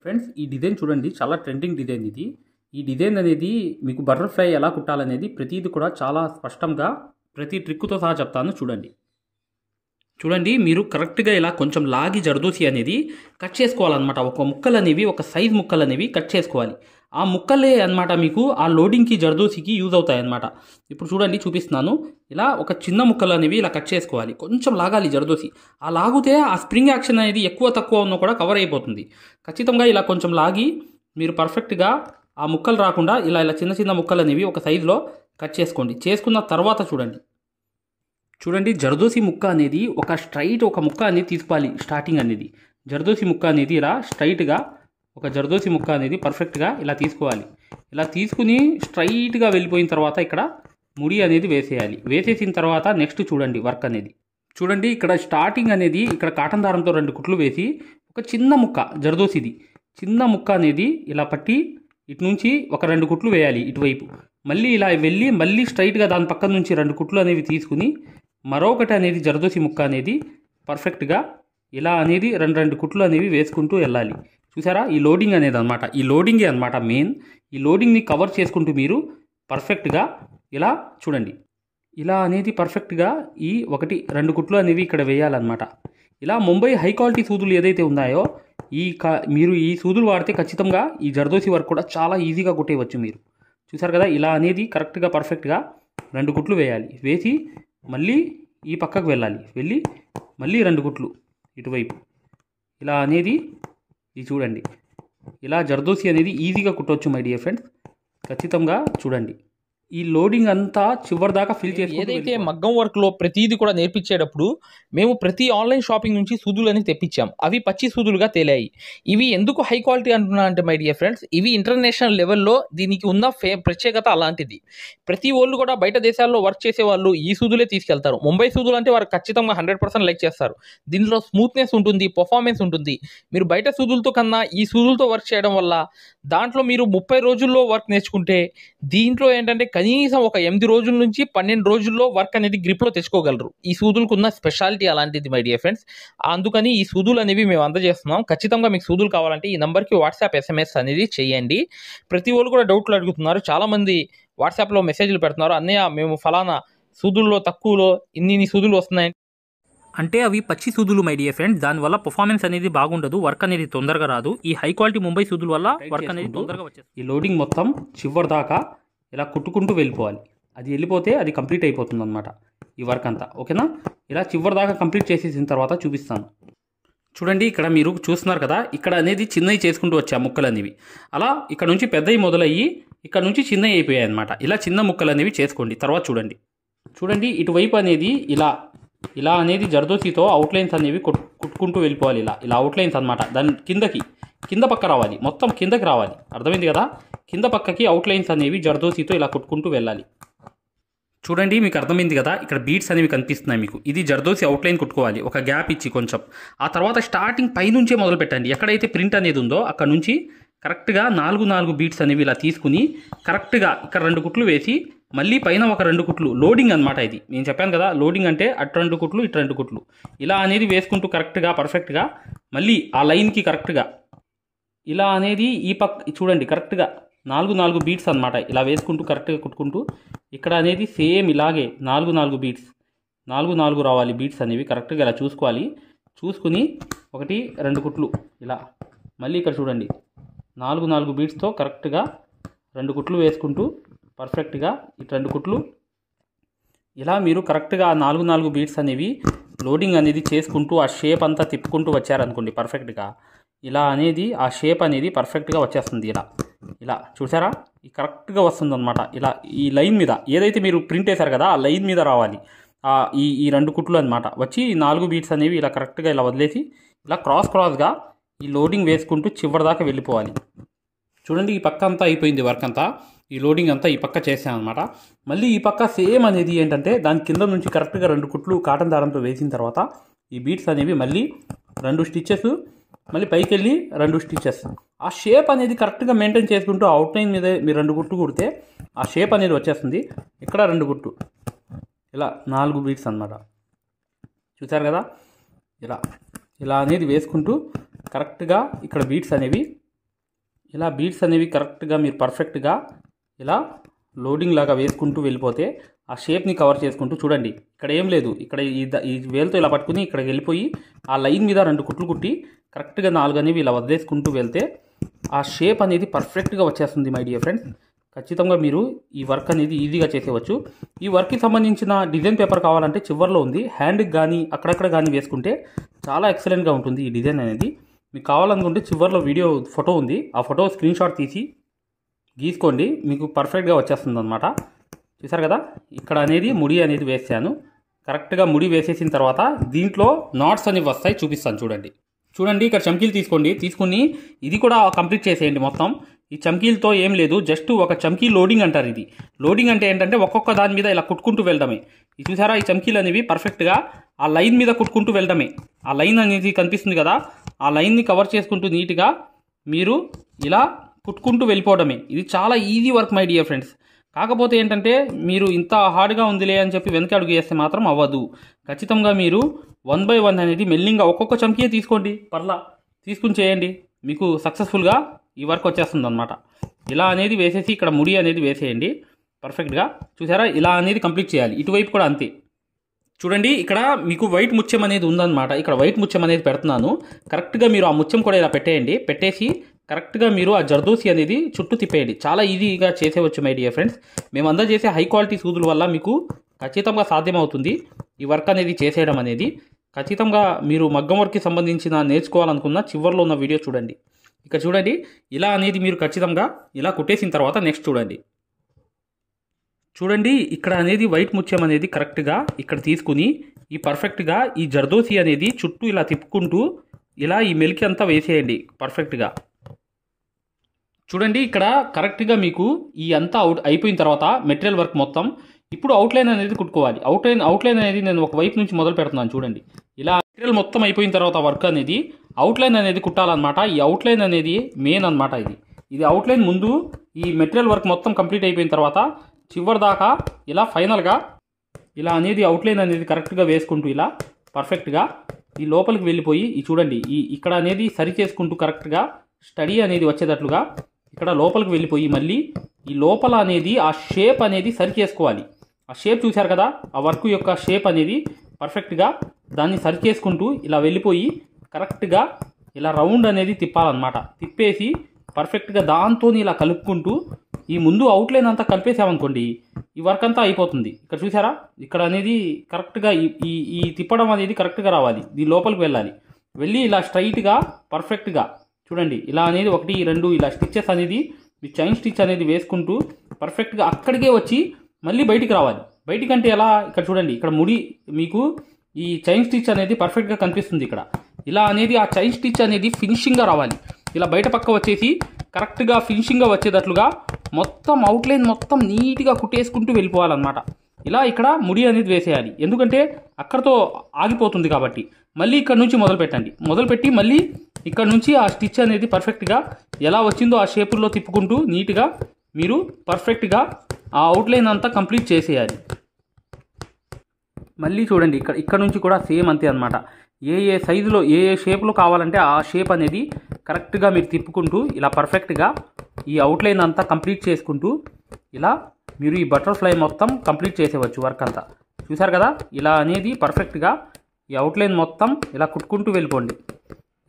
Friends ఈ design చూడండి, చాలా ట్రెండింగ్ డిజైన్ ఇది. ఈ డిజైన్ అనేది మీకు బటర్ఫ్లై ఎలా కుట్టాలనేది ప్రతిదీ కూడా చాలా స్పష్టంగా ప్రతి ట్రిక్తో సహా చెప్తాను చూడండి. చూడండి, మీరు కరెక్ట్గా ఇలా కొంచెం లాగి జర్దోసి అనేది కట్ చేసుకోవాలన్నమాట. ఒక ముక్కలు అనేవి, ఒక సైజ్ ముక్కలు అనేవి కట్ చేసుకోవాలి. ఆ ముక్కలే అన్నమాట మీకు ఆ లోడింగ్కి జర్దోసికి యూజ్ అవుతాయి అన్నమాట. ఇప్పుడు చూడండి చూపిస్తున్నాను. ఇలా ఒక చిన్న ముక్కలు అనేవి ఇలా కట్ చేసుకోవాలి. కొంచెం లాగాలి జర్దోసి. ఆ లాగితే ఆ స్ప్రింగ్ యాక్షన్ అనేది ఎక్కువ తక్కువ ఉన్నా కూడా కవర్ అయిపోతుంది. ఖచ్చితంగా ఇలా కొంచెం లాగి మీరు పర్ఫెక్ట్గా ఆ ముక్కలు రాకుండా ఇలా ఇలా చిన్న చిన్న ముక్కలు అనేవి ఒక సైజులో కట్ చేసుకోండి. చేసుకున్న తర్వాత చూడండి జర్దోసి ముక్క అనేది ఒక ముక్క అనేది తీసుకోవాలి. స్టార్టింగ్ అనేది జర్దోసి ముక్క అనేది ఇలా స్ట్రైట్గా ఒక జర్దోసి ముక్క అనేది పర్ఫెక్ట్గా ఇలా తీసుకోవాలి. ఇలా తీసుకుని స్ట్రైట్గా వెళ్ళిపోయిన తర్వాత ఇక్కడ ముడి అనేది వేసేయాలి. వేసేసిన తర్వాత నెక్స్ట్ చూడండి వర్క్ అనేది చూడండి. ఇక్కడ స్టార్టింగ్ అనేది ఇక్కడ కాటన్ దారంతో 2 కుట్లు వేసి ఒక చిన్న ముక్క జర్దోసిది చిన్న ముక్క అనేది ఇలా పట్టి ఇటు నుంచి ఒక 2 కుట్లు వేయాలి ఇటువైపు. మళ్ళీ ఇలా వెళ్ళి మళ్ళీ స్ట్రైట్గా దాని పక్క నుంచి 2 కుట్లు అనేవి తీసుకుని మరొకటి అనేది జర్దోసి ముక్క అనేది పర్ఫెక్ట్గా ఇలా అనేది 2 కుట్లు అనేవి వేసుకుంటూ వెళ్ళాలి. చూసారా, ఈ లోడింగ్ అనేది అనమాట. ఈ లోడింగే అనమాట మెయిన్. ఈ లోడింగ్ని కవర్ చేసుకుంటూ మీరు పర్ఫెక్ట్గా ఇలా చూడండి, ఇలా అనేది పర్ఫెక్ట్గా ఈ 1-2 కుట్లు అనేవి ఇక్కడ వేయాలన్నమాట. ఇలా ముంబై హై క్వాలిటీ సూదులు ఏదైతే ఉన్నాయో మీరు ఈ సూదులు వాడితే ఖచ్చితంగా ఈ జర్దోసి వర్క్ కూడా చాలా ఈజీగా కుట్టేయవచ్చు మీరు. చూసారు కదా, ఇలా అనేది కరెక్ట్గా పర్ఫెక్ట్గా 2 కుట్లు వేయాలి. వేసి మళ్ళీ ఈ పక్కకు వెళ్ళాలి. వెళ్ళి మళ్ళీ 2 కుట్లు ఇటువైపు ఇలా అనేది ఇది చూడండి. ఇలా జర్దోసి అనేది ఈజీగా కుట్టవచ్చు మై డియర్ ఫ్రెండ్స్. ఖచ్చితంగా చూడండి, ఈ లోడింగ్ అంతా చివరి దాకా ఫిల్ చేసి ఏదైతే మగ్గం వర్క్లో ప్రతిదీ కూడా నేర్పించేటప్పుడు మేము ప్రతి ఆన్లైన్ షాపింగ్ నుంచి సూదులని తెప్పించాం. అవి పచ్చి సూదులుగా తేలాయి. ఇవి ఎందుకు హై క్వాలిటీ అంటున్నా అంటే మై డియర్ ఫ్రెండ్స్, ఇవి ఇంటర్నేషనల్ లెవెల్లో దీనికి ఉన్న ప్రత్యేకత అలాంటిది. ప్రతి వాళ్ళు కూడా బయట దేశాల్లో వర్క్ చేసే వాళ్ళు ఈ సూదులే తీసుకెళ్తారు. ముంబై సూదులు అంటే వారు ఖచ్చితంగా 100% లైక్ చేస్తారు. దీనిలో స్మూత్నెస్ ఉంటుంది, పర్ఫార్మెన్స్ ఉంటుంది. మీరు బయట సూదులతో కన్నా ఈ సూదులతో వర్క్ చేయడం వల్ల దాంట్లో మీరు 30 రోజుల్లో వర్క్ నేర్చుకుంటే దీంట్లో ఏంటంటే కనీసం ఒక 8 రోజుల నుంచి 12 రోజుల్లో వర్క్ అనేది గ్రిప్లో తెచ్చుకోగలరు. ఈ సూదులకు ఉన్న స్పెషాలిటీ అలాంటిది మై డియర్ ఫ్రెండ్స్. అందుకని ఈ సూదులు అనేవి మేము అందజేస్తున్నాం. ఖచ్చితంగా మీకు సూదులు కావాలంటే ఈ నెంబర్కి వాట్సాప్ SMS అనేది చేయండి. ప్రతి వాళ్ళు కూడా డౌట్లు అడుగుతున్నారు. చాలామంది వాట్సాప్లో మెసేజ్లు పెడుతున్నారు, అన్నయ్య మేము ఫలానా సూదుల్లో తక్కువలో ఇన్ని సూదులు వస్తున్నాయి అంటే అవి పచ్చి సూదులు మై డియర్ ఫ్రెండ్స్. దానివల్ల పర్ఫార్మెన్స్ అనేది బాగుండదు, వర్క్ అనేది తొందరగా రాదు. ఈ హై క్వాలిటీ ముంబై సూదుల వల్ల వర్క్ అనేది తొందరగా వచ్చేస్తుంది. ఈ లోడింగ్ మొత్తం చివరి దాకా ఇలా కుట్టుకుంటూ వెళ్ళిపోవాలి. అది వెళ్ళిపోతే అది కంప్లీట్ అయిపోతుంది అనమాట ఈ వర్క్ అంతా. ఓకేనా, ఇలా చివరి దాకా కంప్లీట్ చేసేసిన తర్వాత చూపిస్తాను. చూడండి, ఇక్కడ మీరు చూస్తున్నారు కదా, ఇక్కడ అనేది చిన్నవి చేసుకుంటూ వచ్చాయి ముక్కలు అనేవి. అలా ఇక్కడ నుంచి పెద్దవి మొదలయ్యి ఇక్కడ నుంచి చిన్నవి అయిపోయాయి అనమాట. ఇలా చిన్న ముక్కలు అనేవి చేసుకోండి. తర్వాత చూడండి ఇటువైపు అనేది ఇలా అనేది జర్దోసితో అవుట్లైన్స్ అనేవి కుట్టుకుంటూ వెళ్ళిపోవాలి. ఇలా అవుట్లైన్స్ అనమాట. దాని కింద పక్క రావాలి, మొత్తం కిందకి రావాలి. అర్థమైంది కదా, కింద పక్కకి అవుట్లైన్స్ అనేవి జర్దోసితో ఇలా కుట్టుకుంటూ వెళ్ళాలి. చూడండి, మీకు అర్థమైంది కదా, ఇక్కడ బీట్స్ అనేవి కనిపిస్తున్నాయి మీకు. ఇది జర్దోసి అవుట్లైన్ కుట్టుకోవాలి, ఒక గ్యాప్ ఇచ్చి కొంచెం. ఆ తర్వాత స్టార్టింగ్ పైనుంచే మొదలు పెట్టండి. ఎక్కడైతే ప్రింట్ అనేది ఉందో అక్కడ నుంచి కరెక్ట్గా 4 బీట్స్ అనేవి ఇలా తీసుకుని కరెక్ట్గా ఇక్కడ 2 కుట్లు వేసి మళ్ళీ పైన ఒక 2 కుట్లు లోడింగ్ అనమాట. ఇది నేను చెప్పాను కదా, లోడింగ్ అంటే అటు 2 కుట్లు ఇటు 2 కుట్లు ఇలా అనేది వేసుకుంటూ కరెక్ట్గా పర్ఫెక్ట్గా మళ్ళీ ఆ లైన్కి కరెక్ట్గా ఇలా అనేది ఈ పక్క చూడండి కరెక్ట్గా 4 బీట్స్ అనమాట. ఇలా వేసుకుంటూ కరెక్ట్గా కుట్టుకుంటూ ఇక్కడ అనేది సేమ్ ఇలాగే 4 బీట్స్ 4 రావాలి బీట్స్ అనేవి. కరెక్ట్గా ఇలా చూసుకోవాలి. చూసుకుని 1-2 కుట్లు ఇలా మళ్ళీ ఇక్కడ చూడండి 4 బీట్స్తో కరెక్ట్గా 2 కుట్లు వేసుకుంటూ పర్ఫెక్ట్గా ఇటు 2 కుట్లు ఇలా మీరు కరెక్ట్గా 4 బీట్స్ అనేవి లోడింగ్ అనేది చేసుకుంటూ ఆ షేప్ అంతా తిప్పుకుంటూ వచ్చారనుకోండి పర్ఫెక్ట్గా. ఇలా అనేది ఆ షేప్ అనేది పర్ఫెక్ట్గా వచ్చేస్తుంది. ఇలా చూసారా, ఈ కరెక్ట్గా వస్తుంది అనమాట. ఇలా ఈ లైన్ మీద ఏదైతే మీరు ప్రింట్ వేశారు కదా ఆ లైన్ మీద రావాలి ఈ 2 కుట్లు అనమాట. వచ్చి 4 బీట్స్ అనేవి ఇలా కరెక్ట్గా ఇలా వదిలేసి ఇలా క్రాస్గా ఈ లోడింగ్ వేసుకుంటూ చివరి దాకా వెళ్ళిపోవాలి. చూడండి, ఈ పక్క అంతా అయిపోయింది వర్క్ అంతా. ఈ లోడింగ్ అంతా ఈ పక్క చేసాం అనమాట. మళ్ళీ ఈ పక్క సేమ్ అనేది ఏంటంటే దాని కింద నుంచి కరెక్ట్గా 2 కుట్లు కాటన్ దారంతో వేసిన తర్వాత ఈ బీట్స్ అనేవి మళ్ళీ 2 స్టిచ్చెస్ మళ్ళీ పైకి వెళ్ళి 2 స్టిచ్చెస్. ఆ షేప్ అనేది కరెక్ట్గా మెయింటైన్ చేసుకుంటూ అవుట్లైన్ మీద మీరు 2 కుట్లు కుడితే ఆ షేప్ అనేది వచ్చేస్తుంది. ఇక్కడ 2 కుట్లు ఇలా 4 బీట్స్ అనమాట. చూసారు కదా, ఇలా అనేది వేసుకుంటూ కరెక్ట్గా ఇక్కడ బీట్స్ అనేవి ఇలా బీడ్స్ అనేవి కరెక్ట్గా మీరు పర్ఫెక్ట్గా ఇలా లోడింగ్ లాగా వేసుకుంటూ వెళ్ళిపోతే ఆ షేప్ని కవర్ చేసుకుంటూ చూడండి. ఇక్కడ ఏం లేదు, ఇక్కడ ఈ వేలుతో ఇలా పట్టుకుని ఇక్కడికి వెళ్ళిపోయి ఆ లైన్ మీద 2 కుట్లు కుట్టి కరెక్ట్గా 4 అనేవి ఇలా వదిలేసుకుంటూ వెళ్తే ఆ షేప్ అనేది పర్ఫెక్ట్గా వచ్చేస్తుంది మై డియర్ ఫ్రెండ్స్. ఖచ్చితంగా మీరు ఈ వర్క్ అనేది ఈజీగా చేసేవచ్చు. ఈ వర్క్కి సంబంధించిన డిజైన్ పేపర్ కావాలంటే చివర్లో ఉంది. హ్యాండ్కి కానీ అక్కడక్కడ కానీ వేసుకుంటే చాలా ఎక్సలెంట్గా ఉంటుంది ఈ డిజైన్ అనేది. మీకు కావాలనుకుంటే చివర్లో వీడియో ఫోటో ఉంది, ఆ ఫోటో స్క్రీన్ షాట్ తీసి గీసుకోండి, మీకు పర్ఫెక్ట్గా వచ్చేస్తుంది అనమాట. చూసారు కదా, ఇక్కడ అనేది ముడి అనేది వేసాను. కరెక్ట్గా ముడి వేసేసిన తర్వాత దీంట్లో నాట్స్ అనేవి వస్తాయి, చూపిస్తాను చూడండి. ఇక్కడ చమ్కీలు తీసుకోండి, తీసుకుని ఇది కూడా కంప్లీట్ చేసేయండి మొత్తం. ఈ చమ్కీలతో ఏం లేదు, జస్ట్ ఒక చమ్కీ లోడింగ్ అంటారు. ఇది లోడింగ్ అంటే ఏంటంటే ఒక్కొక్క దాని మీద ఇలా కుట్టుకుంటూ వెళ్ళడమే. ఇది చూసారా, ఈ చమ్కీలు అనేవి పర్ఫెక్ట్గా ఆ లైన్ మీద కుట్టుకుంటూ వెళ్ళడమే. ఆ లైన్ అనేది కనిపిస్తుంది కదా, ఆ లైన్ని కవర్ చేసుకుంటూ నీట్గా మీరు ఇలా కుట్టుకుంటూ వెళ్ళిపోవడమే. ఇది చాలా easy work my dear friends. కాకపోతే ఏంటంటే మీరు ఇంత హార్డ్గా ఉందిలే అని చెప్పి వెనక అడుగు వేస్తే మాత్రం అవ్వదు. ఖచ్చితంగా మీరు 1 by 1 అనేది మెల్లింగా ఒక్కొక్క చమ్కీ తీసుకోండి, పర్లా తీసుకుని చేయండి, మీకు సక్సెస్ఫుల్గా ఈ వర్క్ వచ్చేస్తుంది అనమాట. ఇలా అనేది వేసేసి ఇక్కడ ముడి అనేది వేసేయండి పర్ఫెక్ట్గా. చూసారా, ఇలా అనేది కంప్లీట్ చేయాలి. ఇటువైపు కూడా అంతే. చూడండి, ఇక్కడ మీకు వైట్ ముత్యం అనేది ఉందన్నమాట. ఇక్కడ వైట్ ముత్యం అనేది పెడుతున్నాను. కరెక్ట్గా మీరు ఆ ముత్యం కూడా ఇలా పెట్టేయండి. పెట్టేసి కరెక్ట్గా మీరు ఆ జర్దోసి అనేది చుట్టూ తిప్పేయండి. చాలా ఈజీగా చేసేవచ్చు మై డియర్ ఫ్రెండ్స్. మేము అందజేసే హై క్వాలిటీ సూదుల వల్ల మీకు ఖచ్చితంగా సాధ్యమవుతుంది ఈ వర్క్ అనేది చేసేయడం అనేది. ఖచ్చితంగా మీరు మగ్గం వర్క్కి సంబంధించిన నేర్చుకోవాలనుకున్న చివర్లో ఉన్న వీడియో చూడండి. ఇక్కడ చూడండి, ఇలా అనేది మీరు ఖచ్చితంగా ఇలా కుట్టేసిన తర్వాత నెక్స్ట్ చూడండి ఇక్కడ అనేది వైట్ ముత్యం అనేది కరెక్ట్గా ఇక్కడ తీసుకుని ఈ పర్ఫెక్ట్గా ఈ జర్దోసి అనేది చుట్టూ ఇలా తిప్పుకుంటూ ఇలా ఈ మెలికి అంతా వేసేయండి పర్ఫెక్ట్గా. చూడండి, ఇక్కడ కరెక్ట్గా మీకు ఈ అంతా అయిపోయిన తర్వాత మెటీరియల్ వర్క్ మొత్తం ఇప్పుడు అవుట్లైన్ అనేది కుట్టుకోవాలి. అవుట్లైన్ అనేది నేను ఒక వైపు నుంచి మొదలు పెడుతున్నాను. చూడండి, ఇలా మెటీరియల్ మొత్తం అయిపోయిన తర్వాత వర్క్ అనేది అవుట్లైన్ అనేది కుట్టాలన్నమాట. ఈ అవుట్లైన్ అనేది మెయిన్ అనమాట. ఇది అవుట్లైన్ ముందు ఈ మెటీరియల్ వర్క్ మొత్తం కంప్లీట్ అయిపోయిన తర్వాత చివరి దాకా ఇలా ఫైనల్గా ఇలా అనేది అవుట్లైన్ అనేది కరెక్ట్గా వేసుకుంటూ ఇలా పర్ఫెక్ట్గా ఈ లోపలికి వెళ్ళిపోయి చూడండి ఇక్కడ అనేది సరి చేసుకుంటూ కరెక్ట్గా స్టడీ అనేది వచ్చేటట్లుగా ఇక్కడ లోపలికి వెళ్ళిపోయి మళ్ళీ ఈ లోపల అనేది ఆ షేప్ అనేది సరి చేసుకోవాలి. ఆ షేప్ చూశారు కదా, ఆ వర్క్ యొక్క షేప్ అనేది పర్ఫెక్ట్గా దాన్ని సరి చేసుకుంటూ ఇలా వెళ్ళిపోయి కరెక్ట్గా ఇలా రౌండ్ అనేది తిప్పాలన్నమాట. తిప్పేసి పర్ఫెక్ట్గా దాంతో ఇలా కలుపుకుంటూ ఈ ముందు అవుట్లైన్ అంతా కలిపేసామనుకోండి ఈ వర్క్ అంతా అయిపోతుంది. ఇక్కడ చూసారా, ఇక్కడ అనేది కరెక్ట్గా ఈ తిప్పడం అనేది కరెక్ట్గా రావాలి, దీని లోపలికి వెళ్ళాలి. వెళ్ళి ఇలా స్ట్రైట్గా పర్ఫెక్ట్గా చూడండి, ఇలా అనేది 1, 2 ఇలా స్టిచ్చెస్ అనేది మీ చైన్ స్టిచ్ అనేది వేసుకుంటూ పర్ఫెక్ట్గా అక్కడికే వచ్చి మళ్ళీ బయటికి రావాలి. బయటికంటే ఎలా, ఇక్కడ చూడండి, ఇక్కడ ముడి మీకు ఈ చైన్ స్టిచ్ అనేది పర్ఫెక్ట్గా కనిపిస్తుంది. ఇక్కడ ఇలా అనేది ఆ చైన్ స్టిచ్ అనేది ఫినిషింగ్గా రావాలి. ఇలా బయట పక్క వచ్చేసి కరెక్ట్గా ఫినిషింగ్గా వచ్చేటట్లుగా మొత్తం అవుట్లైన్ మొత్తం నీట్గా కుట్టేసుకుంటూ వెళ్ళిపోవాలన్నమాట. ఇలా ఇక్కడ ముడి అనేది వేసేయాలి, ఎందుకంటే అక్కడతో ఆగిపోతుంది కాబట్టి. మళ్ళీ ఇక్కడ నుంచి మొదలుపెట్టి మళ్ళీ ఇక్కడ నుంచి ఆ స్టిచ్ అనేది పర్ఫెక్ట్గా ఎలా వచ్చిందో ఆ షేపుల్లో తిప్పుకుంటూ నీట్గా మీరు పర్ఫెక్ట్గా ఆ అవుట్లైన్ అంతా కంప్లీట్ చేసేయాలి. మళ్ళీ చూడండి, ఇక్కడ నుంచి కూడా సేమ్ అంతే అనమాట. ఏ సైజులో ఏ షేప్లో కావాలంటే ఆ షేప్ అనేది కరెక్ట్గా మీరు తిప్పుకుంటూ ఇలా పర్ఫెక్ట్గా ఈ అవుట్లైన్ అంతా కంప్లీట్ చేసుకుంటూ ఇలా మీరు ఈ బటర్ఫ్లై మొత్తం కంప్లీట్ చేసేవచ్చు వర్క్ అంతా. చూసారు కదా, ఇలా అనేది పర్ఫెక్ట్గా ఈ అవుట్లైన్ మొత్తం ఇలా కుట్టుకుంటూ వెళ్ళిపోండి.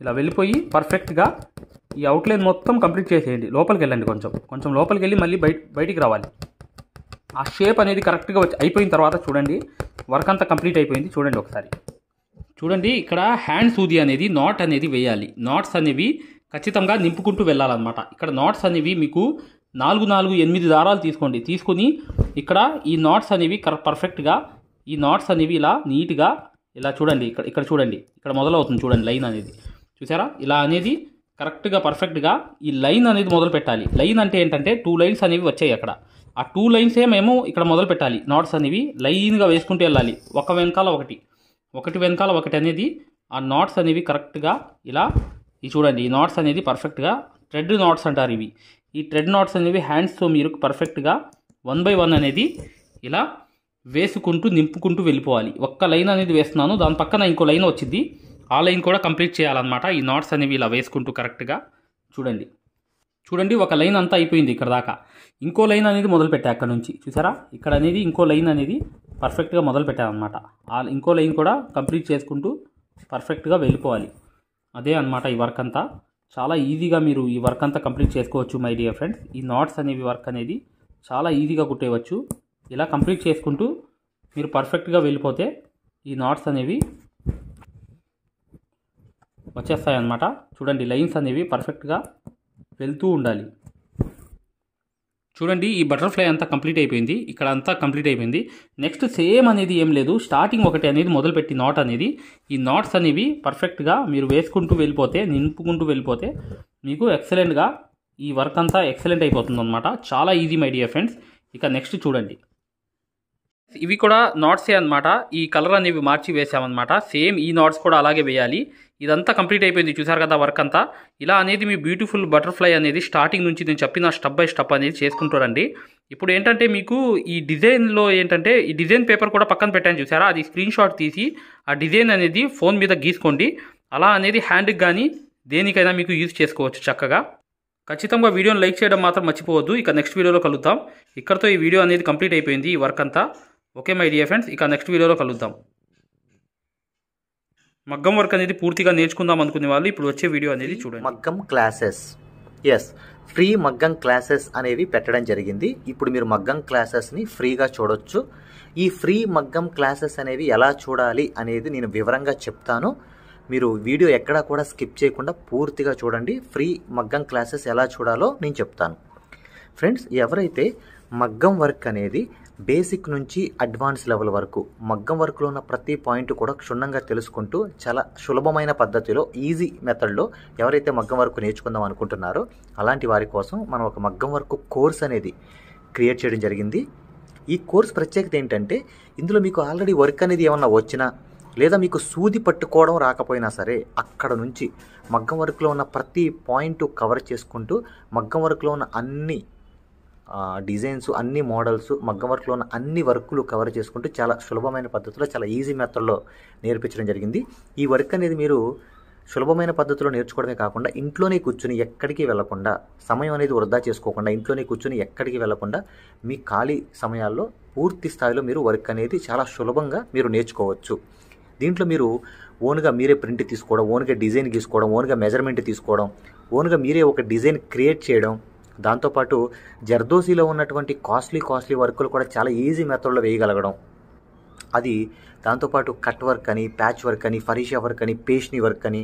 ఇలా వెళ్ళిపోయి పర్ఫెక్ట్గా ఈ అవుట్లైన్ మొత్తం కంప్లీట్ చేసేయండి. లోపలికి వెళ్ళండి, కొంచెం లోపలికి వెళ్ళి మళ్ళీ బయటికి రావాలి. ఆ షేప్ అనేది కరెక్ట్గా అయిపోయిన తర్వాత చూడండి వర్క్ అంతా కంప్లీట్ అయిపోయింది. చూడండి ఒకసారి చూడండి, ఇక్కడ హ్యాండ్ సూది అనేది నాట్ అనేది వేయాలి. నాట్స్ అనేవి ఖచ్చితంగా నింపుకుంటూ వెళ్ళాలన్నమాట. ఇక్కడ నాట్స్ అనేవి మీకు 4, 8 దారాలు తీసుకోండి. తీసుకుని ఇక్కడ ఈ నాట్స్ అనేవి పర్ఫెక్ట్గా ఈ నాట్స్ అనేవి ఇలా నీట్గా ఇలా చూడండి, ఇక్కడ చూడండి, ఇక్కడ మొదలవుతుంది చూడండి లైన్ అనేది. చూసారా, ఇలా అనేది కరెక్ట్గా పర్ఫెక్ట్గా ఈ లైన్ అనేది మొదలు పెట్టాలి. లైన్ అంటే ఏంటంటే 2 లైన్స్ అనేవి వచ్చాయి అక్కడ. ఆ 2 లైన్సే మేము ఇక్కడ మొదలు పెట్టాలి. నాట్స్ అనేవి లైన్గా వేసుకుంటూ వెళ్ళాలి, ఒక వెనకాల ఒకటి అనేది ఆ నాట్స్ అనేవి కరెక్ట్గా ఇలా చూడండి. ఈ నాట్స్ అనేది పర్ఫెక్ట్గా థ్రెడ్ నాట్స్ అంటారు ఇవి. ఈ థ్రెడ్ నాట్స్ అనేవి హ్యాండ్స్తో మీరు పర్ఫెక్ట్గా 1 by 1 అనేది ఇలా వేసుకుంటూ నింపుకుంటూ వెళ్ళిపోవాలి. ఒక్క లైన్ అనేది వేస్తున్నాను, దాని పక్కన ఇంకో లైన్ వచ్చింది, ఆ లైన్ కూడా కంప్లీట్ చేయాలన్నమాట. ఈ నాట్స్ అనేవి ఇలా వేసుకుంటూ కరెక్ట్గా చూడండి. చూడండి ఒక లైన్ అంతా అయిపోయింది ఇక్కడ దాకా. ఇంకో లైన్ అనేది మొదలుపెట్టా అక్కడ నుంచి, చూసారా ఇక్కడ అనేది ఇంకో లైన్ అనేది పర్ఫెక్ట్గా మొదలుపెట్టామన్నమాట. ఆ ఇంకో లైన్ కూడా కంప్లీట్ చేసుకుంటూ పర్ఫెక్ట్గా వెళ్ళిపోవాలి. అదే అన్నమాట ఈ వర్క్ అంతా. చాలా ఈజీగా మీరు ఈ వర్క్ అంతా కంప్లీట్ చేసుకోవచ్చు మై డియర్ ఫ్రెండ్స్. ఈ నాట్స్ అనేవి వర్క్ అనేది చాలా ఈజీగా కుట్టేయవచ్చు. ఇలా కంప్లీట్ చేసుకుంటూ మీరు పర్ఫెక్ట్గా వెళ్ళిపోతే ఈ నాట్స్ అనేవి వచ్చేస్తాయి అన్నమాట. చూడండి లైన్స్ అనేవి పర్ఫెక్ట్గా వెళ్తూ ఉండాలి. చూడండి ఈ బటర్ఫ్లై అంతా కంప్లీట్ అయిపోయింది, ఇక్కడ అంతా కంప్లీట్ అయిపోయింది. నెక్స్ట్ సేమ్ అనేది ఏం లేదు, స్టార్టింగ్ ఒకటి అనేది మొదలుపెట్టి నాట్ అనేది, ఈ నాట్స్ అనేవి పర్ఫెక్ట్గా మీరు వేసుకుంటూ వెళ్ళిపోతే, నింపుకుంటూ వెళ్ళిపోతే మీకు ఎక్సలెంట్గా ఈ వర్క్ అంతా ఎక్సలెంట్ అయిపోతుంది అనమాట. చాలా ఈజీ మై డియర్ ఫ్రెండ్స్. ఇక నెక్స్ట్ చూడండి, ఇవి కూడా నాట్సే అనమాట. ఈ కలర్ అనేవి మార్చి వేసామన్నమాట. సేమ్ ఈ నాట్స్ కూడా అలాగే వేయాలి. ఇదంతా కంప్లీట్ అయిపోయింది, చూసారు కదా వర్క్ అంతా. ఇలా అనేది మీ బ్యూటిఫుల్ బటర్ఫ్లై అనేది స్టార్టింగ్ నుంచి నేను చెప్పిన స్టెప్ బై స్టెప్ అనేది చేసుకుంటారండి. ఇప్పుడు ఏంటంటే మీకు ఈ డిజైన్లో ఏంటంటే ఈ డిజైన్ పేపర్ కూడా పక్కన పెట్టాను చూసారా, అది స్క్రీన్ షాట్ తీసి ఆ డిజైన్ అనేది ఫోన్ మీద గీసుకోండి. అలా అనేది హ్యాండ్కి కానీ దేనికైనా మీకు యూజ్ చేసుకోవచ్చు చక్కగా. ఖచ్చితంగా వీడియోని లైక్ చేయడం మాత్రం మర్చిపోవద్దు. ఇక నెక్స్ట్ వీడియోలో కలుద్దాం. ఇక్కడతో ఈ వీడియో అనేది కంప్లీట్ అయిపోయింది, ఈ వర్క్ అంతా. ఓకే మై డియర్ ఫ్రెండ్స్, ఇక నెక్స్ట్ వీడియోలో కలుద్దాం. మగ్గం వర్క్ అనేది పూర్తిగా నేర్చుకుందాం అనుకునే వాళ్ళు ఇప్పుడు వచ్చే వీడియో అనేది చూడండి. మగ్గం క్లాసెస్, ఎస్, ఫ్రీ మగ్గం క్లాసెస్ అనేవి పెట్టడం జరిగింది. ఇప్పుడు మీరు మగ్గం క్లాసెస్ని ఫ్రీగా చూడొచ్చు. ఈ ఫ్రీ మగ్గం క్లాసెస్ అనేవి ఎలా చూడాలి అనేది నేను వివరంగా చెప్తాను. మీరు వీడియో ఎక్కడా కూడా స్కిప్ చేయకుండా పూర్తిగా చూడండి. ఫ్రీ మగ్గం క్లాసెస్ ఎలా చూడాలో నేను చెప్తాను. ఫ్రెండ్స్, ఎవరైతే మగ్గం వర్క్ అనేది బేసిక్ నుంచి అడ్వాన్స్ లెవెల్ వరకు మగ్గం వర్క్లో ఉన్న ప్రతి పాయింట్ కూడా క్షుణ్ణంగా తెలుసుకుంటూ చాలా సులభమైన పద్ధతిలో ఈజీ మెథడ్లో ఎవరైతే మగ్గం వర్క్ నేర్చుకుందాం అనుకుంటున్నారో అలాంటి వారి కోసం మనం ఒక మగ్గం వర్క్ కోర్స్ అనేది క్రియేట్ చేయడం జరిగింది. ఈ కోర్స్ ప్రత్యేకత ఏంటంటే ఇందులో మీకు ఆల్రెడీ వర్క్ అనేది ఏమన్నా వచ్చినా లేదా మీకు సూది పట్టుకోవడం రాకపోయినా సరే అక్కడ నుంచి మగ్గం వర్క్లో ఉన్న ప్రతి పాయింట్ కవర్ చేసుకుంటూ మగ్గం వర్క్లో ఉన్న అన్ని డిజైన్స్, అన్ని మోడల్స్, మగ్గం వర్క్లో ఉన్న అన్ని వర్కులు కవర్ చేసుకుంటూ చాలా సులభమైన పద్ధతిలో చాలా ఈజీ మెథడ్లో నేర్పించడం జరిగింది. ఈ వర్క్ అనేది మీరు సులభమైన పద్ధతిలో నేర్చుకోవడమే కాకుండా ఇంట్లోనే కూర్చుని ఎక్కడికి వెళ్లకుండా, సమయం అనేది వృధా చేసుకోకుండా ఇంట్లోనే కూర్చుని ఎక్కడికి వెళ్లకుండా మీ ఖాళీ సమయాల్లో పూర్తి స్థాయిలో మీరు వర్క్ అనేది చాలా సులభంగా మీరు నేర్చుకోవచ్చు. దీంట్లో మీరు ఓన్గా మీరే ప్రింట్ తీసుకోవడం, ఓన్గా డిజైన్ గీసుకోవడం, ఓన్గా మెజర్మెంట్ తీసుకోవడం, ఓన్గా మీరే ఒక డిజైన్ క్రియేట్ చేయడం, దాంతోపాటు జర్దోసీలో ఉన్నటువంటి కాస్ట్లీ వర్కులు కూడా చాలా ఈజీ మెథడ్లో వేయగలగడం, అది దాంతోపాటు కట్ వర్క్ అని, ప్యాచ్ వర్క్ అని, ఫరీషా వర్క్ అని, పేష్ని వర్క్ అని,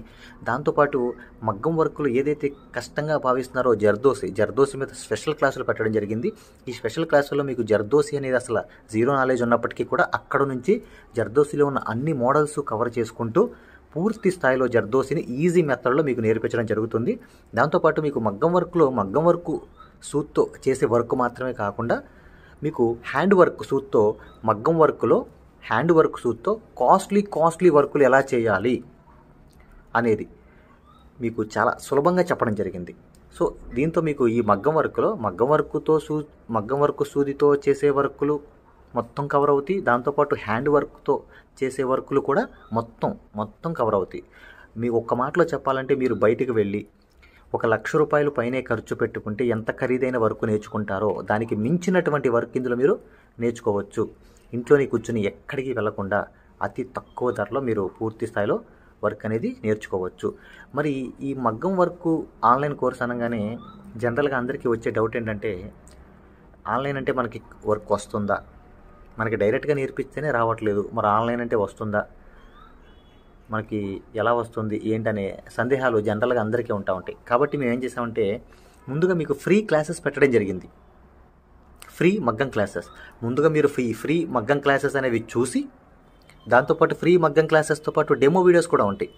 దాంతోపాటు మగ్గం వర్కులు ఏదైతే కష్టంగా భావిస్తున్నారో జర్దోసి మీద స్పెషల్ క్లాసులు పెట్టడం జరిగింది. ఈ స్పెషల్ క్లాసుల్లో మీకు జర్దోసి అనేది అసలు జీరో నాలెడ్జ్ ఉన్నప్పటికీ కూడా అక్కడ నుంచి జర్దోసిలో ఉన్న అన్ని మోడల్స్ కవర్ చేసుకుంటూ పూర్తి స్థాయిలో జర్దోసిని ఈజీ మెథడ్లో మీకు నేర్పించడం జరుగుతుంది. దాంతోపాటు మీకు మగ్గం వర్క్ సూత్తో చేసే వర్క్ మాత్రమే కాకుండా మీకు హ్యాండ్ వర్క్ సూత్తో, మగ్గం వర్క్లో హ్యాండ్ వర్క్ సూత్తో కాస్ట్లీ వర్కులు ఎలా చేయాలి అనేది మీకు చాలా సులభంగా చెప్పడం జరిగింది. సో దీంతో మీకు ఈ మగ్గం వర్క్ సూదితో చేసే వర్కులు మొత్తం కవర్ అవుతాయి. దాంతోపాటు హ్యాండ్ వర్క్తో చేసే వర్కులు కూడా మొత్తం కవర్ అవుతాయి. మీకు ఒక్క మాటలో చెప్పాలంటే మీరు బయటికి వెళ్ళి ₹1,00,000 పైనే ఖర్చు పెట్టుకుంటే ఎంత ఖరీదైన వర్క్ నేర్చుకుంటారో దానికి మించినటువంటి వర్క్ ఇందులో మీరు నేర్చుకోవచ్చు. ఇంట్లోనే కూర్చుని ఎక్కడికి వెళ్లకుండా అతి తక్కువ ధరలో మీరు పూర్తి స్థాయిలో వర్క్ అనేది నేర్చుకోవచ్చు. మరి ఈ మగ్గం వర్క్ ఆన్లైన్ కోర్స్ అనగానే జనరల్గా అందరికీ వచ్చే డౌట్ ఏంటంటే ఆన్లైన్ అంటే మనకి వర్క్ వస్తుందా, మనకి డైరెక్ట్గా నేర్పిస్తేనే రావట్లేదు, మరి ఆన్లైన్ అంటే వస్తుందా, మనకి ఎలా వస్తుంది ఏంటనే సందేహాలు జనరల్గా అందరికీ ఉంటాయి. కాబట్టి మేము ఏం చేసామంటే ముందుగా మీకు ఫ్రీ క్లాసెస్ పెట్టడం జరిగింది. ఫ్రీ మగ్గం క్లాసెస్ ముందుగా మీరు ఫ్రీ మగ్గం క్లాసెస్ అనేవి చూసి దాంతోపాటు ఫ్రీ మగ్గం క్లాసెస్తో పాటు డెమో వీడియోస్ కూడా ఉంటాయి.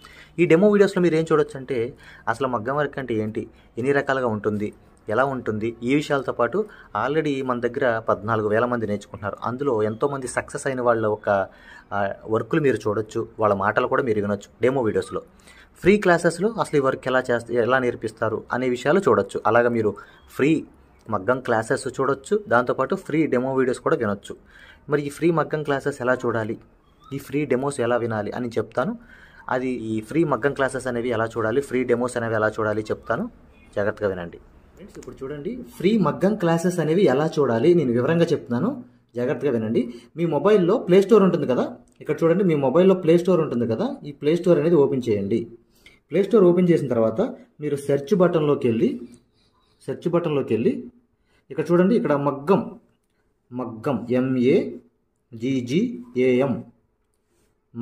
ఈ డెమో వీడియోస్లో మీరు ఏం చూడొచ్చు అంటే అసలు మగ్గం వర్క్ అంటే ఏంటి, ఎన్ని రకాలుగా ఉంటుంది, ఎలా ఉంటుంది, ఈ విషయాలతో పాటు ఆల్రెడీ మన దగ్గర 14,000 మంది నేర్చుకుంటున్నారు. అందులో ఎంతోమంది సక్సెస్ అయిన వాళ్ళ ఒక వర్కులు మీరు చూడొచ్చు, వాళ్ళ మాటలు కూడా మీరు వినొచ్చు డెమో వీడియోస్లో. ఫ్రీ క్లాసెస్లో అసలు ఈ వర్క్ ఎలా నేర్పిస్తారు అనే విషయాలు చూడొచ్చు. అలాగా మీరు ఫ్రీ మగ్గం క్లాసెస్ చూడొచ్చు, దాంతోపాటు ఫ్రీ డెమో వీడియోస్ కూడా వినొచ్చు. మరి ఈ ఫ్రీ మగ్గం క్లాసెస్ ఎలా చూడాలి, ఈ ఫ్రీ డెమోస్ ఎలా వినాలి అని చెప్తాను. అది ఈ ఫ్రీ మగ్గం క్లాసెస్ అనేవి ఎలా చూడాలి, ఫ్రీ డెమోస్ అనేవి ఎలా చూడాలి చెప్తాను, జాగ్రత్తగా వినండి. ఫ్రెండ్స్ ఇప్పుడు చూడండి, ఫ్రీ మగ్గం క్లాసెస్ అనేవి ఎలా చూడాలి నేను వివరంగా చెప్తున్నాను, జాగ్రత్తగా వినండి. మీ మొబైల్లో ప్లే స్టోర్ ఉంటుంది కదా, ఇక్కడ చూడండి మీ మొబైల్లో ప్లే స్టోర్ ఉంటుంది కదా, ఈ ప్లే స్టోర్ అనేది ఓపెన్ చేయండి. ప్లే స్టోర్ ఓపెన్ చేసిన తర్వాత మీరు సెర్చ్ బటన్లోకి వెళ్ళి ఇక్కడ చూడండి, ఇక్కడ మగ్గం MAGGAM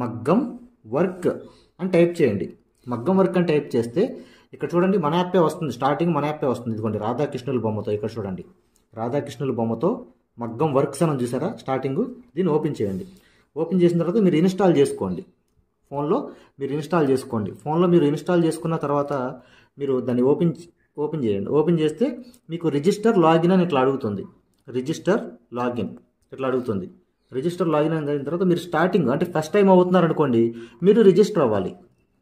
మగ్గం వర్క్ అని టైప్ చేయండి. మగ్గం వర్క్ అని టైప్ చేస్తే ఇక్కడ చూడండి మన యాపే వస్తుంది, స్టార్టింగ్ మన యాపే వస్తుంది. ఇదిగోండి రాధాకృష్ణుల బొమ్మతో, ఇక్కడ చూడండి రాధాకృష్ణుల బొమ్మతో మగ్గం వర్క్స్ అని చూసారా స్టార్టింగ్. దీన్ని ఓపెన్ చేయండి. ఓపెన్ చేసిన తర్వాత మీరు ఇన్స్టాల్ చేసుకోండి. ఫోన్లో మీరు ఇన్స్టాల్ చేసుకోండి. ఫోన్లో మీరు ఇన్స్టాల్ చేసుకున్న తర్వాత మీరు దాన్ని ఓపెన్ చేయండి. ఓపెన్ చేస్తే మీకు రిజిస్టర్ లాగిన్ అని ఇట్లా అడుగుతుంది. రిజిస్టర్ లాగిన్ అయిన తర్వాత మీరు స్టార్టింగ్ అంటే ఫస్ట్ టైం అవుతున్నారు అనుకోండి, మీరు రిజిస్టర్ అవ్వాలి.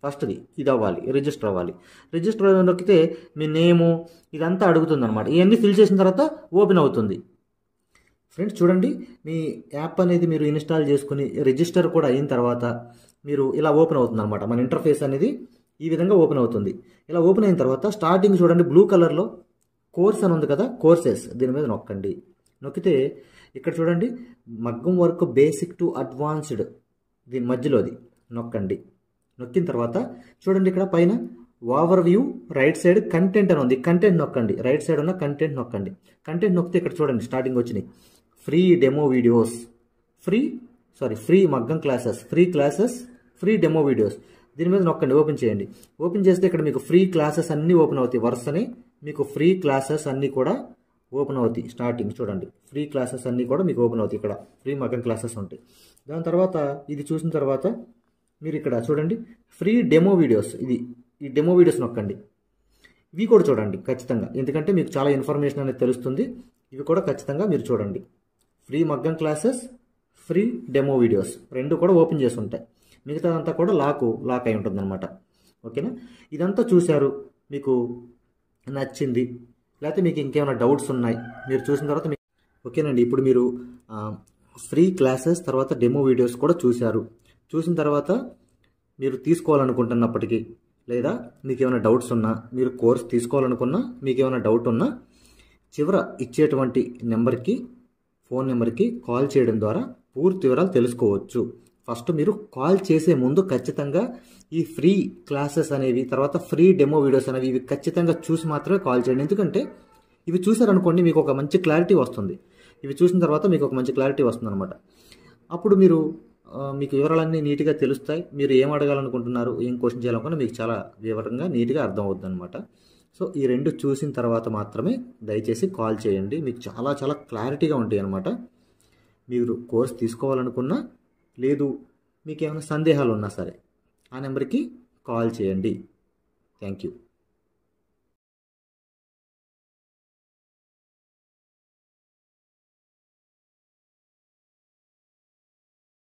ఫస్ట్ది ఇది అవ్వాలి, రిజిస్టర్ అవ్వాలి. రిజిస్టర్ నొక్కితే మీ నేము ఇదంతా అడుగుతుంది అనమాట. ఇవన్నీ ఫిల్ చేసిన తర్వాత ఓపెన్ అవుతుంది. ఫ్రెండ్స్ చూడండి, మీ యాప్ అనేది మీరు ఇన్స్టాల్ చేసుకుని రిజిస్టర్ కూడా అయిన తర్వాత మీరు ఇలా ఓపెన్ అవుతుంది అనమాట. మన ఇంటర్ఫేస్ అనేది ఈ విధంగా ఓపెన్ అవుతుంది. ఇలా ఓపెన్ అయిన తర్వాత స్టార్టింగ్ చూడండి బ్లూ కలర్లో కోర్స్ అని ఉంది కదా, కోర్సెస్ దీని మీద నొక్కండి. నొక్కితే ఇక్కడ చూడండి మగ్గం వర్క్ బేసిక్ టు అడ్వాన్స్డ్ దీని మధ్యలోది నొక్కండి. నొక్కిన తర్వాత చూడండి ఇక్కడ పైన over view right side content అని ఉంది, కంటెంట్ నొక్కండి. రైట్ సైడ్ ఉన్న కంటెంట్ నొక్కండి. కంటెంట్ నొక్కితే ఇక్కడ చూడండి స్టార్టింగ్ వచ్చినాయి ఫ్రీ డెమో వీడియోస్, ఫ్రీ మగ్గం క్లాసెస్, ఫ్రీ డెమో వీడియోస్. దీని మీద నొక్కండి. ఓపెన్ చేయండి. ఓపెన్ చేస్తే ఇక్కడ మీకు ఫ్రీ క్లాసెస్ అన్నీ ఓపెన్ అవుతాయి. వరుసనే మీకు ఫ్రీ క్లాసెస్ అన్నీ కూడా ఓపెన్ అవుతాయి. స్టార్టింగ్ చూడండి ఫ్రీ క్లాసెస్ అన్నీ కూడా మీకు ఓపెన్ అవుతాయి. ఇక్కడ ఫ్రీ మగ్గం క్లాసెస్ ఉంటాయి. దాని తర్వాత ఇది చూసిన తర్వాత మీరు ఇక్కడ చూడండి ఫ్రీ డెమో వీడియోస్, ఈ డెమో వీడియోస్ నొక్కండి. ఇవి కూడా చూడండి ఖచ్చితంగా, ఎందుకంటే మీకు చాలా ఇన్ఫర్మేషన్ అనేది తెలుస్తుంది. ఇవి కూడా ఖచ్చితంగా మీరు చూడండి. ఫ్రీ మగ్గం క్లాసెస్, ఫ్రీ డెమో వీడియోస్ రెండు కూడా ఓపెన్ చేసి ఉంటాయి. మిగతాదంతా కూడా లాక్ అయి ఉంటుంది అనమాట. ఓకేనా, ఇదంతా చూశారు, మీకు నచ్చింది, లేకపోతే మీకు ఇంకేమైనా డౌట్స్ ఉన్నాయి మీరు చూసిన తర్వాత ఓకేనండి. ఇప్పుడు మీరు ఫ్రీ క్లాసెస్ తర్వాత డెమో వీడియోస్ కూడా చూసిన తర్వాత మీరు తీసుకోవాలనుకుంటున్నప్పటికీ, లేదా మీకు ఏమైనా డౌట్స్ ఉన్నా, మీరు కోర్స్ తీసుకోవాలనుకున్నా, మీకు ఏమైనా డౌట్ ఉన్నా చివర ఇచ్చేటువంటి ఫోన్ నెంబర్కి కాల్ చేయడం ద్వారా పూర్తి వివరాలు తెలుసుకోవచ్చు. ఫస్ట్ మీరు కాల్ చేసే ముందు ఖచ్చితంగా ఈ ఫ్రీ క్లాసెస్ అనేవి, తర్వాత ఫ్రీ డెమో వీడియోస్ అనేవి ఇవి ఖచ్చితంగా చూసి మాత్రమే కాల్ చేయండి. ఎందుకంటే ఇవి చూసారనుకోండి మీకు ఒక మంచి క్లారిటీ వస్తుంది. ఇవి చూసిన తర్వాత మీకు ఒక మంచి క్లారిటీ వస్తుంది అనమాట. అప్పుడు మీకు వివరాలన్నీ నీట్గా తెలుస్తాయి. మీరు ఏం అడగాలనుకుంటున్నారు, ఏం క్వశ్చన్ చేయాలనుకున్నా మీకు చాలా వివరంగా నీట్గా అర్థం అవుతుంది అనమాట. సో ఈ రెండు చూసిన తర్వాత మాత్రమే దయచేసి కాల్ చేయండి. మీకు చాలా చాలా క్లారిటీగా ఉంటాయి అనమాట. మీరు కోర్స్ తీసుకోవాలనుకున్నా, లేదు మీకు ఏమైనా సందేహాలు ఉన్నా సరే ఆ నెంబర్కి కాల్ చేయండి. Thank you.